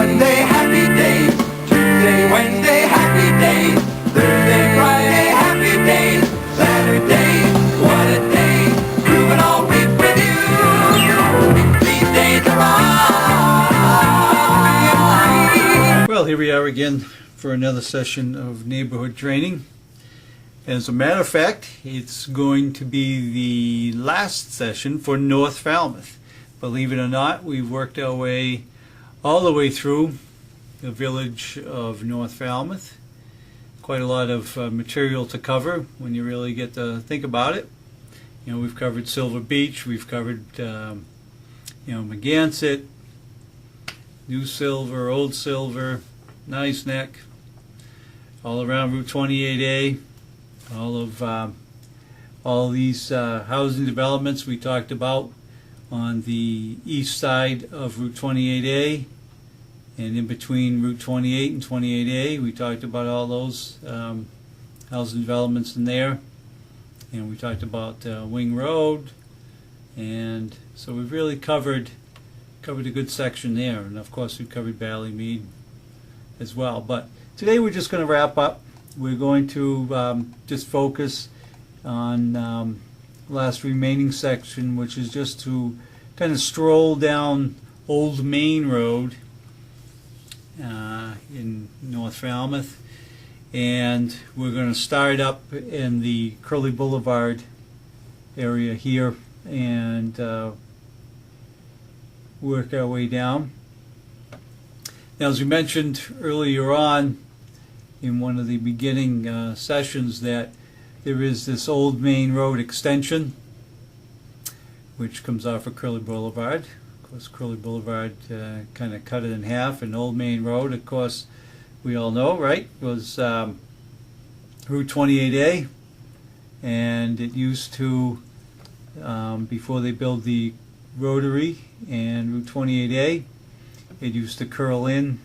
Monday, happy day. Tuesday, Wednesday, happy day. Thursday, Friday, happy day. Saturday, what a day. Grooving all week with you. These days are on. Well, here we are again for another session of neighborhood training. As a matter of fact, it's going to be the last session for North Falmouth. Believe it or not, we've worked our way all the way through the village of North Falmouth. Quite a lot of material to cover when you really get to think about it. You know, we've covered Silver Beach, we've covered Magansett, New Silver, Old Silver, Nice Neck, all around Route 28A, all these housing developments we talked about on the east side of Route 28A, and in between Route 28 and 28A, we talked about all those housing developments in there, and we talked about Wing Road, and so we've really covered a good section there, and of course we covered Ballymead as well. But today we're just going to wrap up. We're going to just focus on last remaining section, which is just to kind of stroll down Old Main Road in North Falmouth, and we're going to start up in the Curly Boulevard area here and work our way down. Now, as we mentioned earlier on in one of the beginning sessions, that there is this Old Main Road extension which comes off of Curly Boulevard. Of course, Curly Boulevard kind of cut it in half, and Old Main Road, of course, we all know, right, was Route 28A, and it used to, before they built the Rotary and Route 28A, it used to curl in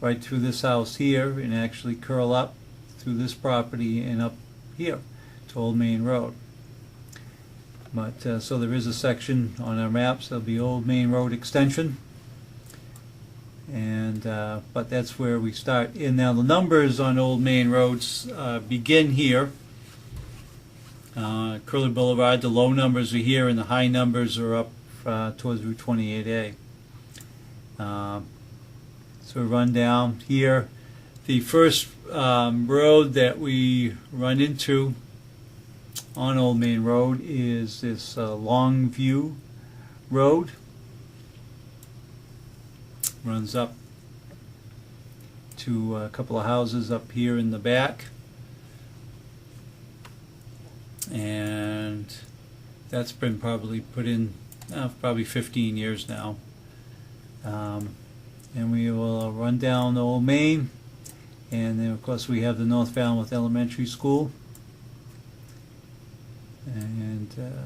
right through this house here and actually curl up through this property and up here to Old Main Road. But so there is a section on our maps of the Old Main Road extension, and but that's where we start. And now the numbers on Old Main Roads begin here. Curly Boulevard, the low numbers are here, and the high numbers are up towards Route 28A. So we run down here. The first road that we run into on Old Main Road is this Longview Road. Runs up to a couple of houses up here in the back, and that's been probably put in probably 15 years now. And we will run down Old Main, and then of course we have the North Falmouth Elementary School, and in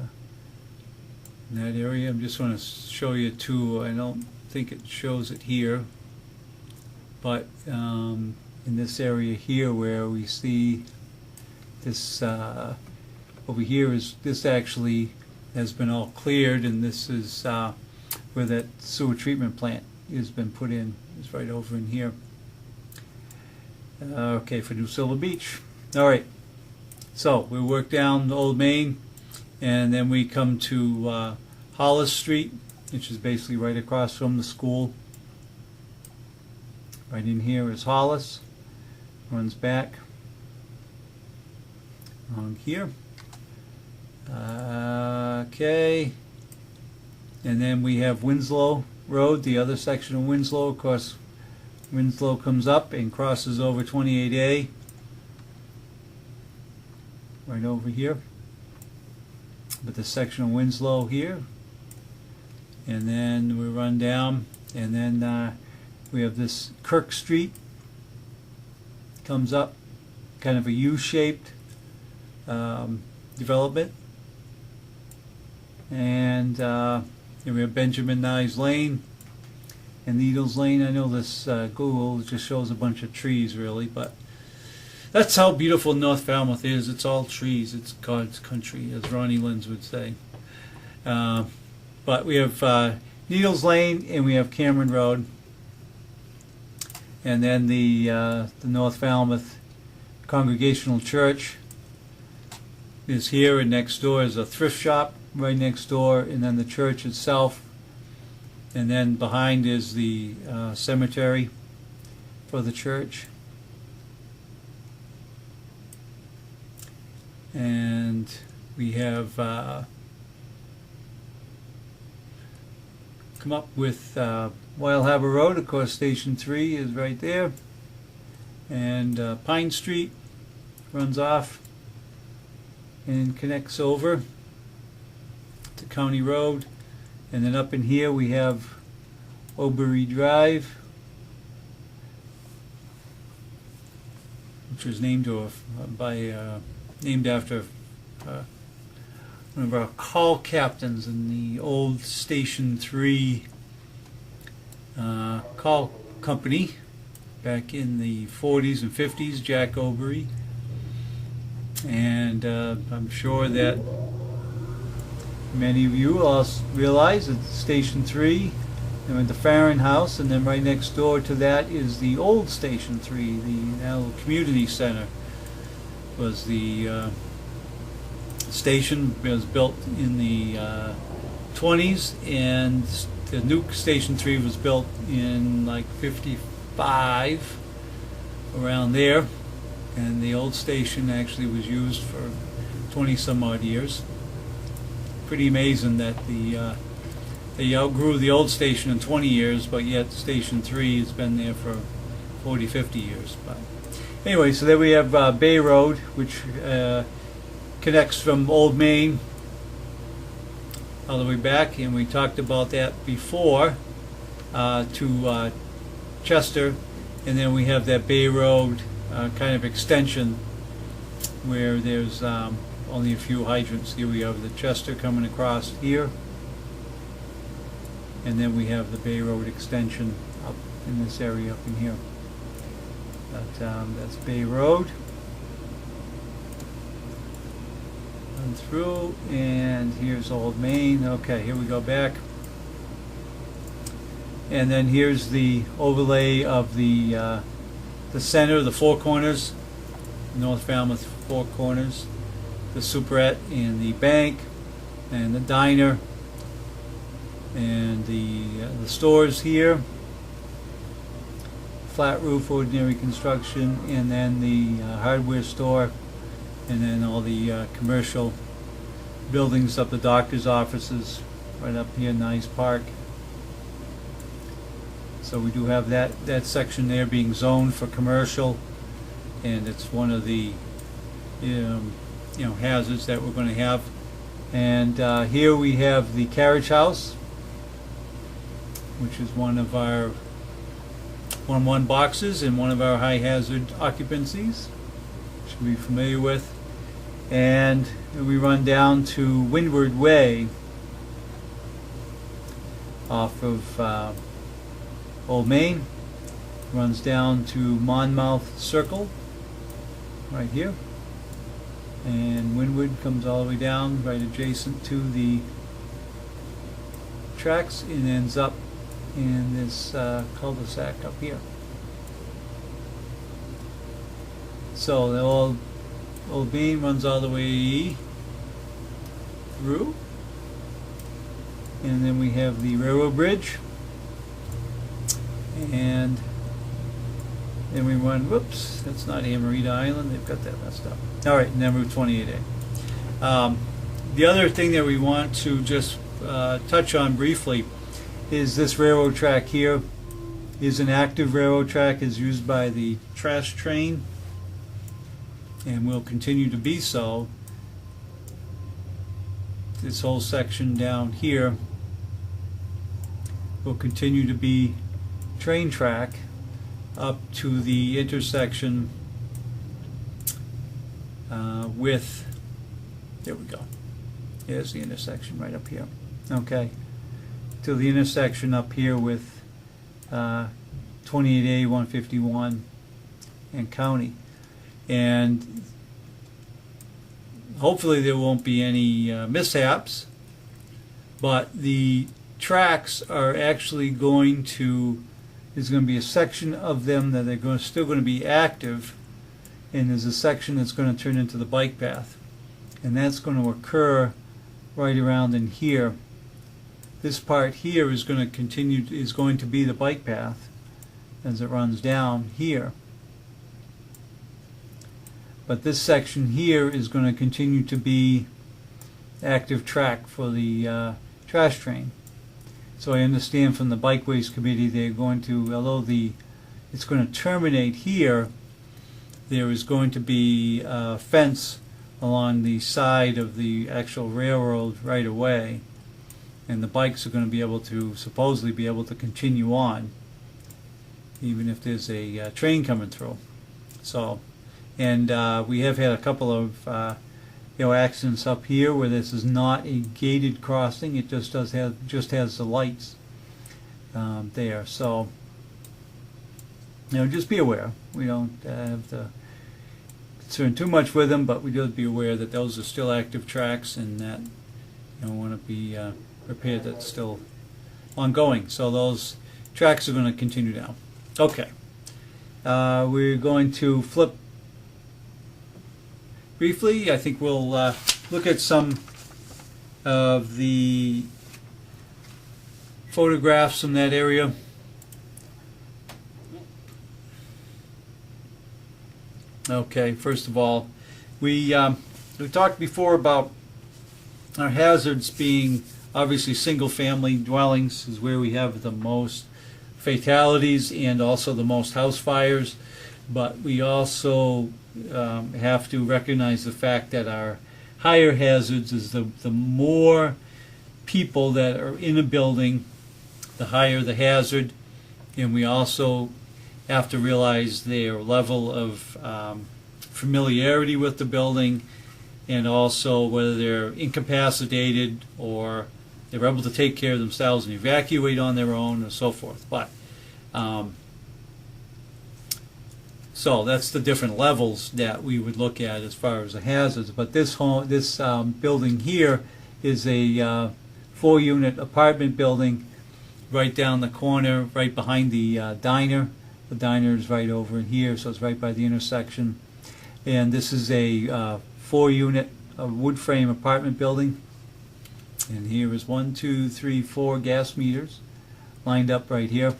that area I'm just going to show you too. I don't think it shows it here, but in this area here where we see this over here, is this actually has been all cleared, and this is where that sewer treatment plant has been put in. It's right over in here. Okay, for New Silver Beach. All right, so we work down Old Main, and then we come to Hollis Street, which is basically right across from the school. Right in here is Hollis. Runs back along here. Okay, and then we have Winslow Road, the other section of Winslow. Of course, Winslow comes up and crosses over 28A right over here. But the section of Winslow here, and then we run down, and then we have this Kirk Street comes up, kind of a U-shaped development, and we have Benjamin Nye's Lane and Needles Lane. I know this Google just shows a bunch of trees really, but that's how beautiful North Falmouth is. It's all trees. It's God's country, as Ronnie Lenz would say. But we have Needles Lane and we have Cameron Road. and then the North Falmouth Congregational Church is here, and next door is a thrift shop right next door, and then the church itself, and then behind is the cemetery for the church. And we have come up with Wild Harbor Road. Of course, Station 3 is right there, and Pine Street runs off and connects over to County Road, and then up in here we have Oberry Drive, which was named after one of our call captains in the old Station 3 call company back in the 40s and 50s, Jack Oberry. And I'm sure that many of you also realize that Station 3 and the Farron House, and then right next door to that is the old Station 3, the now community center. Was the station was built in the 20s, and the new Station 3 was built in like 55, around there, and the old station actually was used for 20 some odd years. Pretty amazing that they outgrew the old station in 20 years, but yet Station 3 has been there for 40, 50 years. But anyway, so there we have Bay Road, which connects from Old Main all the way back, and we talked about that before, to Chester, and then we have that Bay Road kind of extension where there's only a few hydrants. Here we have the Chester coming across here, and then we have the Bay Road extension up in this area up in here. That's Bay Road. Run through, and here's Old Main. Okay, here we go back. And then here's the overlay of the center, the Four Corners, North Falmouth Four Corners, the Superette and the bank and the diner and the stores here. Flat roof, ordinary construction, and then the hardware store, and then all the commercial buildings up, the doctor's offices right up here, Nice Park. So we do have that section there being zoned for commercial, and it's one of the hazards that we're going to have. And here we have the carriage house, which is one of our 1-1 boxes and one of our high hazard occupancies, which you'll be familiar with. And we run down to Windward Way off of Old Main, runs down to Monmouth Circle right here, and Windward comes all the way down right adjacent to the tracks and ends up in this cul-de-sac up here. So the Old Main runs all the way through, and then we have the railroad bridge, and then we run, whoops, that's not Amarita Island, they've got that messed up. Alright, and then Route 28A. The other thing that we want to just touch on briefly is this railroad track here is an active railroad track, is used by the trash train, and will continue to be so. This whole section down here will continue to be train track up to the intersection with, there we go, there's the intersection right up here, okay, to the intersection up here with 28A, 151 and County. And hopefully there won't be any mishaps, but the tracks are actually going to there's going to be a section of them that are still going to be active, and there's a section that's going to turn into the bike path. And that's going to occur right around in here. This part here is going to be the bike path as it runs down here. But this section here is going to continue to be active track for the trash train. So I understand from the Bikeways Committee they're going to, although it's going to terminate here, there is going to be a fence along the side of the actual railroad right away, and the bikes are going to be able to, supposedly be able to continue on even if there's a train coming through. So, and we have had a couple of accidents up here where this is not a gated crossing. It just has the lights there. So just be aware. We don't have to concern too much with them, but we just be aware that those are still active tracks, and that want to be repaired. That's still ongoing. So those tracks are going to continue down. Okay, we're going to flip briefly. I think we'll look at some of the photographs from that area. Okay, first of all, we talked before about our hazards being obviously single-family dwellings is where we have the most fatalities and also the most house fires, but we also have to recognize the fact that our higher hazards is the more people that are in a building, the higher the hazard, and we also have to realize their level of familiarity with the building, and also whether they're incapacitated or they're able to take care of themselves and evacuate on their own and so forth. But so that's the different levels that we would look at as far as the hazards. But this building here is a 4-unit apartment building right down the corner, right behind the diner. The diner is right over in here, so it's right by the intersection. And this is a 4-unit wood frame apartment building. And here is 1, 2, 3, 4 gas meters lined up right here.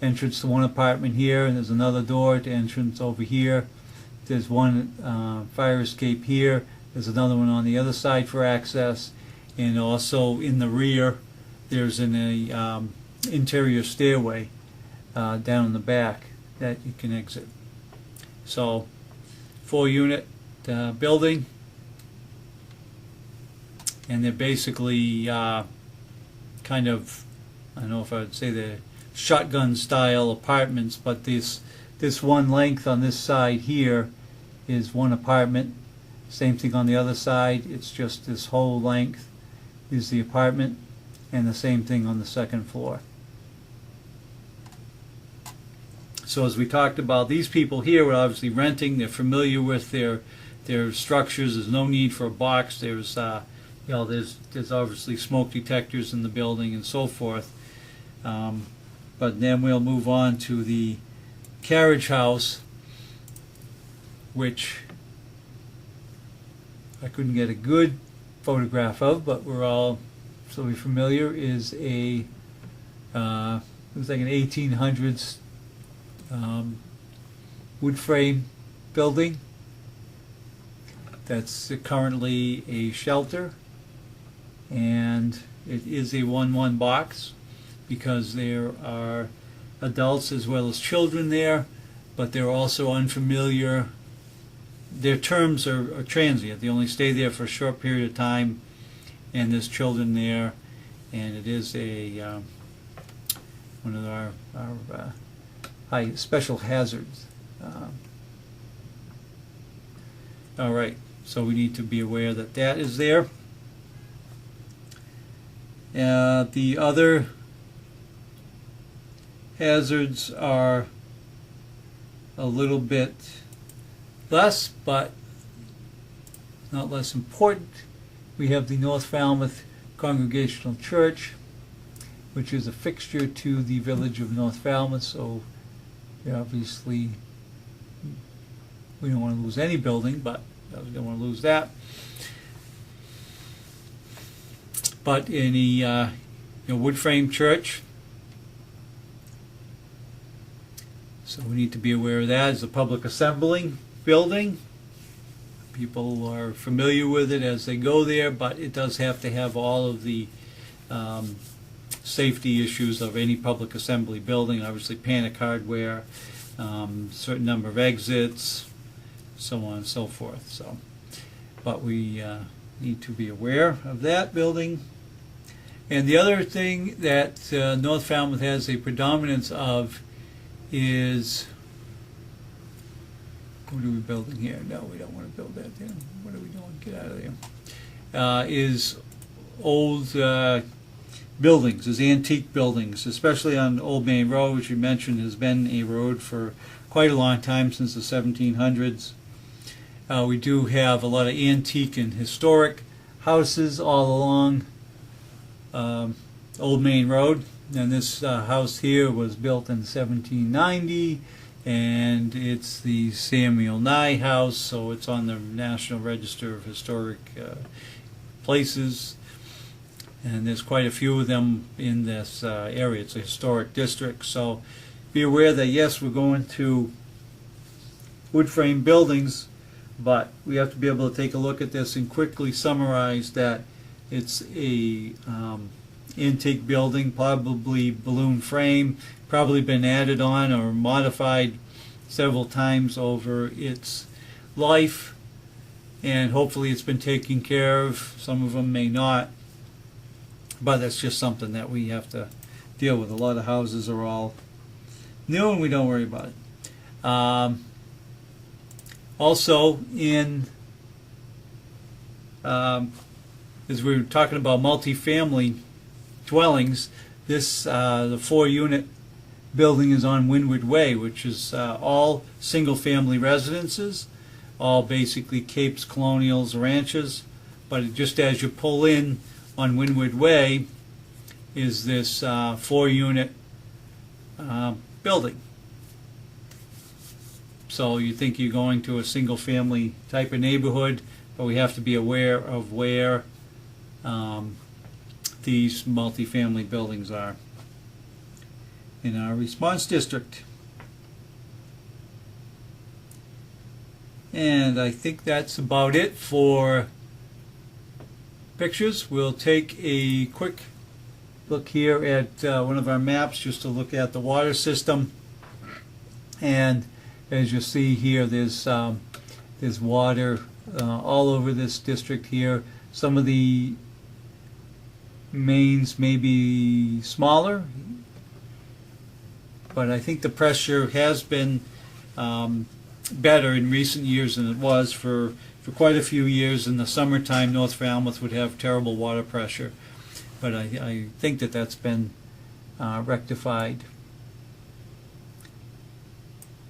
Entrance to one apartment here, and there's another door to entrance over here. There's one fire escape here. There's another one on the other side for access, and also in the rear there's an interior stairway down in the back that you can exit. So 4-unit building, and they're basically kind of, I don't know if I would say they're shotgun style apartments, but this one length on this side here is one apartment. Same thing on the other side. It's just this whole length is the apartment, and the same thing on the second floor. So as we talked about, these people here are obviously renting. They're familiar with their structures. There's no need for a box. There's there's obviously smoke detectors in the building and so forth. But then we'll move on to the carriage house, which I couldn't get a good photograph of, but we're all so familiar. Is a it was like an 1800s wood frame building that's currently a shelter, and it is a 1-1 box because there are adults as well as children there, but they're also unfamiliar. Their terms are transient. They only stay there for a short period of time, and there's children there, and it is a one of our high special hazards. All right, so we need to be aware that that is there. The other hazards are a little bit less, but not less important. We have the North Falmouth Congregational Church, which is a fixture to the village of North Falmouth, so obviously we don't want to lose any building, but we don't want to lose that. But in a wood frame church, so we need to be aware of that. It's a public assembly building. People are familiar with it as they go there, but it does have to have all of the safety issues of any public assembly building. Obviously, panic hardware, certain number of exits, so on and so forth. So, but we need to be aware of that building. And the other thing that North Falmouth has a predominance of is, what are we building here? No, we don't want to build that there. What are we doing? Get out of there. Is old buildings, is antique buildings, especially on Old Main Road, which you mentioned has been a road for quite a long time, since the 1700s. We do have a lot of antique and historic houses all along Old Main Road. And this house here was built in 1790, and it's the Samuel Nye House, so it's on the National Register of Historic Places. And there's quite a few of them in this area. It's a historic district, so be aware that yes, we're going to wood frame buildings, but we have to be able to take a look at this and quickly summarize that it's a antique building, probably balloon frame, probably been added on or modified several times over its life, and hopefully it's been taken care of. Some of them may not, but that's just something that we have to deal with. A lot of houses are all new and we don't worry about it. Also, in as we were talking about multifamily dwellings, this the 4-unit building is on Windward Way, which is all single-family residences, all basically capes, colonials, ranches. But just as you pull in on Windward Way is this 4-unit building. So you think you're going to a single-family type of neighborhood, but we have to be aware of where these multifamily buildings are in our response district. And I think that's about it for pictures. We'll take a quick look here at one of our maps just to look at the water system. And as you see here, there's water all over this district here. Some of the mains may be smaller, but I think the pressure has been better in recent years than it was for quite a few years. In the summertime, North Falmouth would have terrible water pressure, but I think that that's been rectified.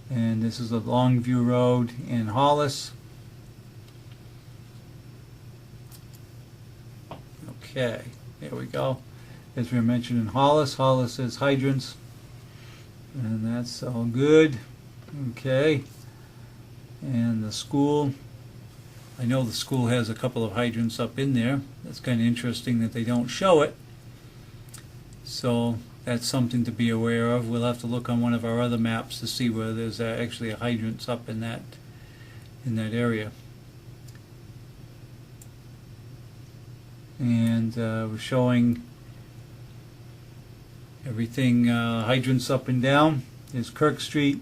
And this is a Longview Road in Hollis. Okay, there we go. As we mentioned in Hollis, Hollis has hydrants, and that's all good. Okay, and the school, I know the school has a couple of hydrants up in there. That's kind of interesting that they don't show it. So that's something to be aware of. We'll have to look on one of our other maps to see where there's actually a hydrants up in that area. And we're showing everything, hydrants up and down. There's Kirk Street,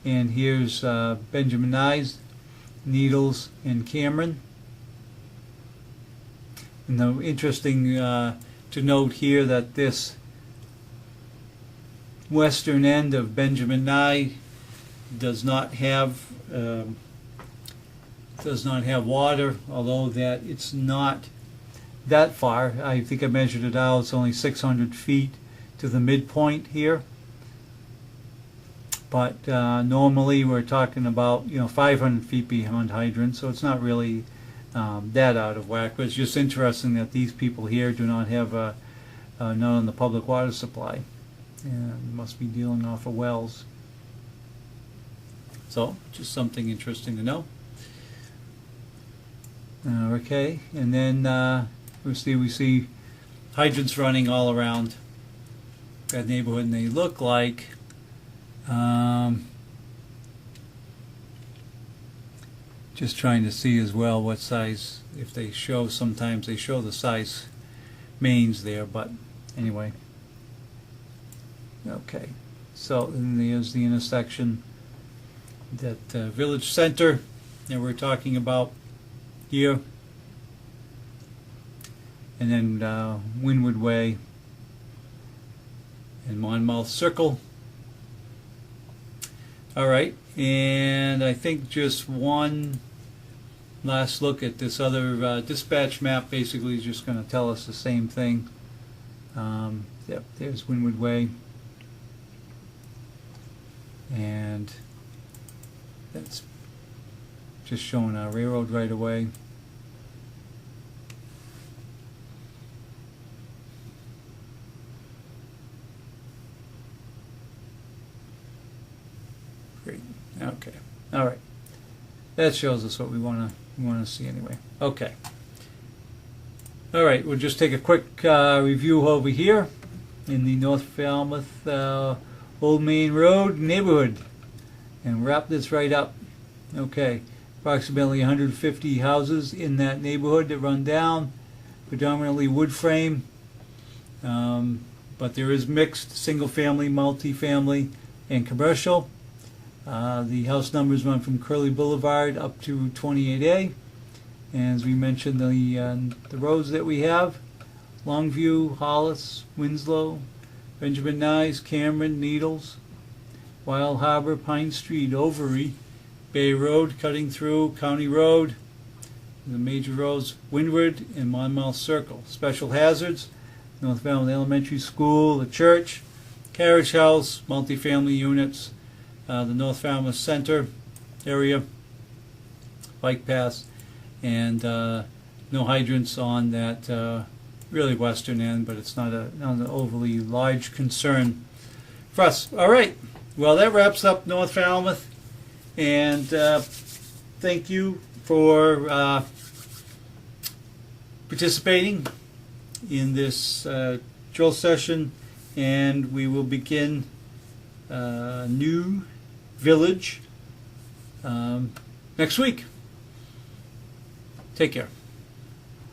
and here's Benjamin Nyes, Needles, and Cameron. And the interesting to note here that this western end of Benjamin Nye does not have water, although that it's not that far. I think I measured it out. It's only 600 feet to the midpoint here. But normally we're talking about 500 feet beyond hydrants, so it's not really that out of whack. But it's just interesting that these people here do not have not on the public water supply, and must be dealing off of wells. So just something interesting to know. Okay, and then we see hydrants running all around that neighborhood, and they look like just trying to see as well what size, if they show, sometimes they show the size mains there, but anyway. Okay, so and there's the intersection, that village center that we're talking about here, and then Windward Way and Monmouth Circle. All right, and I think just one last look at this other dispatch map. Basically is just going to tell us the same thing. Yep, there's Windward Way, and that's just showing our railroad right away. Great. Okay. All right. That shows us what we want to see anyway. Okay. All right. We'll just take a quick review over here in the North Falmouth Old Main Road neighborhood, and wrap this right up. Okay. Approximately 150 houses in that neighborhood that run down, predominantly wood frame, but there is mixed single-family, multi-family, and commercial. The house numbers run from Curly Boulevard up to 28A, and as we mentioned, the roads that we have: Longview, Hollis, Winslow, Benjamin Nyes, Cameron, Needles, Wild Harbor, Pine Street, Overy, Bay Road cutting through, County Road, the major roads, Windward and Monmouth Circle. Special hazards: North Falmouth Elementary School, the church, carriage house, multifamily units, the North Falmouth Center area, bike paths, and no hydrants on that really western end, but it's not an overly large concern for us. All right, well, that wraps up North Falmouth. And thank you for participating in this drill session, and we will begin a new village next week. Take care.